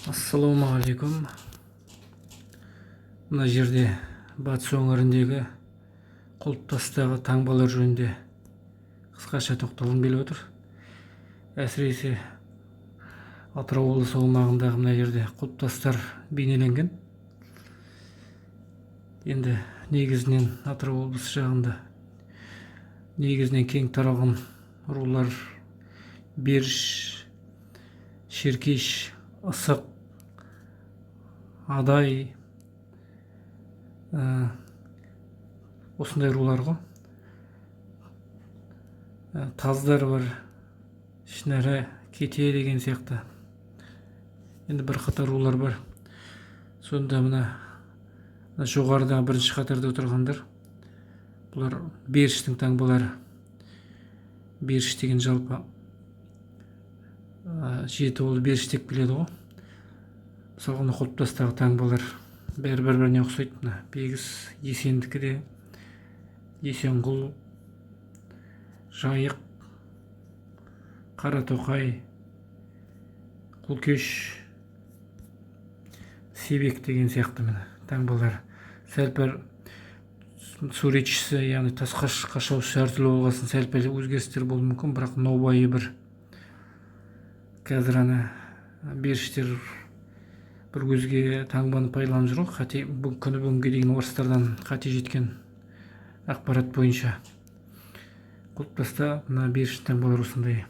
Ассалаумағалейкум. Мына жерде батыс өңіріндегі құлпытастағы таңбалар жөнінде қысқаша тоқталғым келіп отыр. Әсіресе Атырау облысы аумағындағы мына жерде құлпытастар бейнеленген. Енді негізінен Атырау облысы жағында негізінен кең таралған рулар Беріш, Шеркеш, Ысық, Адай, осындай рулар ғой. Таздар бар, Ішінара, Кете деген сияқты. Енді бір қатар рулар бар. Сонда мына жоғарыдағы бірінші қатарда отырғандар, бұлар Беріштің таңбалары. Беріш деген жалпы жеті ол Беріш деп келеді ғой. Мысалға құлпытастағы таңбалар бір-біріне ұқсайды. Бегіс, Есендікі де, Есенғұл, Жайық, Қаратоқай, Құлкеш, Себек деген сияқты таңбалар. Сәл-пәл суретшісі, яғни тас қашаушысы әртүрлі болғасын сәл-пәл өзгерістер болуы мүмкін, бірақ нобайы бір. Қазір Беріштер бір өзге таңбаны пайдаланып жүр ғой. Қате күні бүгінге дейін орыстардан қате жеткен ақпарат бойынша. Құлпытаста мына Беріш таңбалар осындай.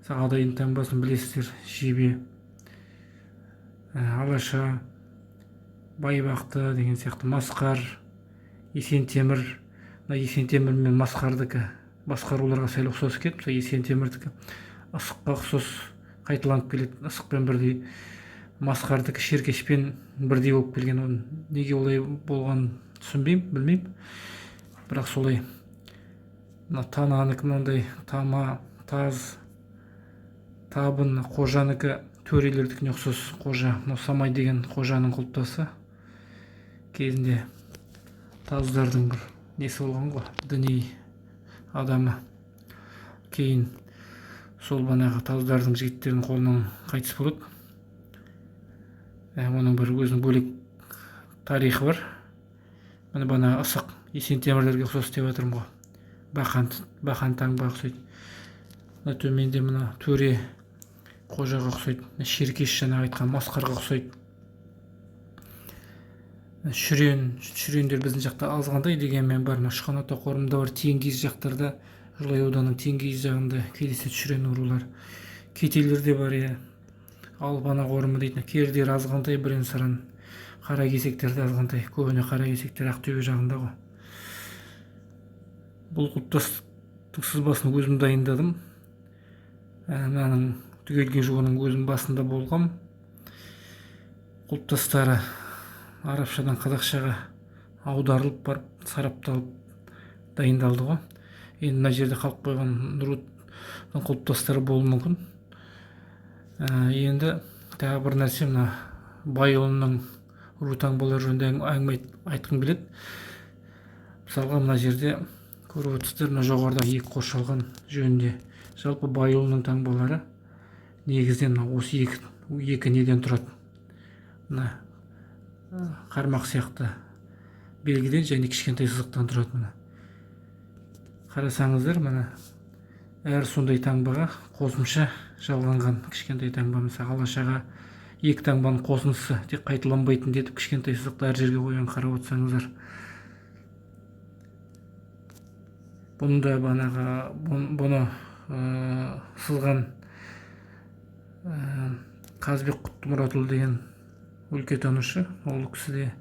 Адайдың таңбасын білесіздер: Жебе, Алаша, Байбақты деген сияқты, Масқар, Есентемір. Мына Есентемір мен Масқардікі басқа руларға сәл ұқсас кетті. Есентемірдікі Ысыққа ұқсас қайталанып келеді. Ысықпен бірдей. Масқардікі Шеркешпен бірдей болып келген. Неге олай болғанын түсінбеймін, білмеймін. Бірақ солай. Мына Тананікі мынандай: Тама, Таз, Табын. Қожанікі төрелердікіне ұқсас қожа. Самай деген қожаның құлпытасы. Кезінде Таздардың бір несі болған ғой, діни адамы. Кейін сол банағы Таздардың жігіттерінің қолынан қайтыс болады. Оның бір өзінің бөлек тарихы бар. Міне бана Ысық, Есентемірлерге ұқсас деп жатырмын ғой. Бақан таңба ұқсайды. Мына төменде мына төре қожаға ұқсайды. Шеркеш жаңа айтқан Масқарға ұқсайды. Шүрендер біздің жақта азғандай дегенмен бар. Шұқаната қорымда бар. Теңгиз жақтарда, Жолай ауданының Теңгиз жағында кездеседі шүрен рулар. Кетелерде бар. Албана қорымы дейтін кердер азғандай, бірен-саран қара кесектерді азғандай. Көбіне қара кесектер Ақтөбе жағында ғой. Бұл құлпытастың сызбасын өзім дайындадым. Мынаның түгелге жуының өзім басында болғам. Құлпытастары арабшадан қазақшаға аударылып барып, сарапталып дайындалды ғой. Енді мына жерде қалып қойған рудың құлпытастары болуы мүмкін. Енді тағы бір нәрсе, мына Байұлының ру таңбалары жөнінде әңгіме айтқым келеді. Мысалға мына жерде көріп отырсыздар, мына жоғарыда екі қоршалған жөнінде. Жалпы Байұлының таңбалары негізінен осы екі неден тұрады. Мына қармақ сияқты белгіден және кішкентай сызықтан тұрады. Қарасаңыздар, мына әр сондай таңбаға қосымша жалғанған кішкентай таңба. Мысалы Алашаға екі таңбаның қосындысы, тек қайталанбайтын детіп кішкентай сызықты әр жерге қойған. Қарап отырсаңыздар, бұны сызған Қазбек Құттымұратұлы деген өлкетанушы. Ол кісі де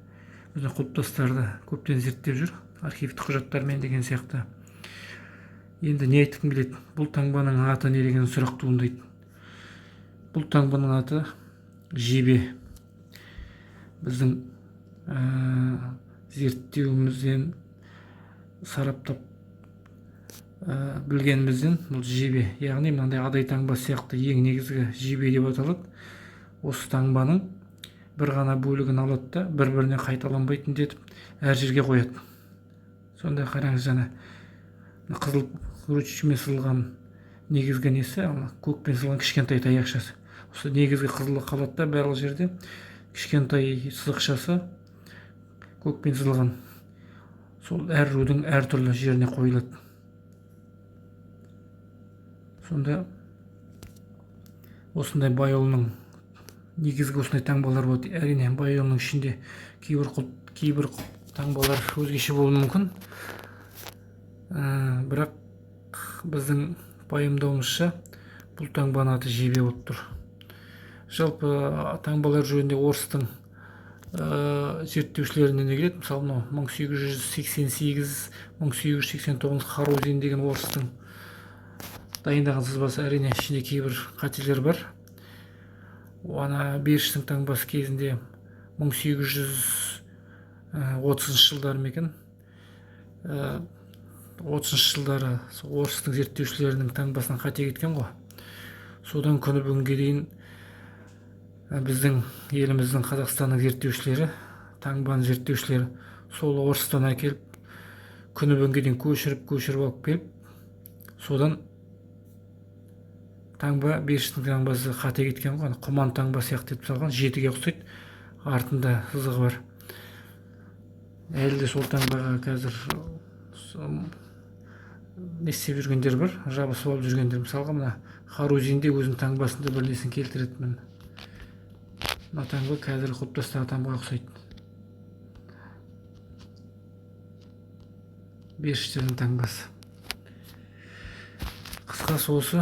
өзінің құлпытастарды көптен зерттеп жүр, архивтік құжаттармен деген сияқты. Енді не айтқым келеді? Бұл таңбаның аты не деген сұрақ туындайды. Бұл таңбаның аты Жебе. Біздің зерттеуімізден, сараптап білгенімізден бұл жебе. Яғни мынандай Адай таңбасы сияқты ең негізгі жебе деп аталады. Осы таңбаның бір ғана бөлігін алады да бір-біріне қайталанбайтын детіп әр жерге қояды. Сонда қараңыз, жаңа қызыл ручкамен сызылған негізгі несі, көкпен сызылған кішкентай таяқшасы. осы негізгі қызылы қалады да барлық жерде кішкентай сызықшасы көкпен сызылған. Сол әр рудың әртүрлі жеріне қойылады. Сонда осындай байолының негізгі осындай таңбалар болады. Әрине байолының ішінде кейбір таңбалар өзгеше болуы мүмкін. Бірақ біздің пайымдауымызша бұл таңбаның аты жебе болып тұр. Жалпы таңбалар жөнінде орыстың зерттеушілеріне не келеді? Мысалы, 1888-1889 Харузин деген орыстың дайындаған сызбасы, әрине ішінде кейбір қателер бар. Ана Беріштің таңбасы кезінде 1830 жылдар екен. 30 жылдары орыстың зерттеушілерінің таңбасынан қате кеткен ғой. Содан күні бүгінге дейін біздің еліміздің Қазақстанның зерттеушілері, таңбаның зерттеушілері сол орыстан әкеліп, күні бүгінге дейін көшіріп алып келіп, содан таңба Беріштің таңбасы қате кеткен ғой. Құман таңба сияқты етіп салған, жетіге ұқсайды, артында сызығы бар. Әлі де сол таңбаға қазір не істеп жүргендер бар, жабысып алып жүргендер. Мысалға, мына Харузинде өзінің таңбасында бір несін келтіреді. Мына таңба қазір құлпытастағы таңбаға ұқсайды. Беріштердің таңбасы. Қысқасы осы.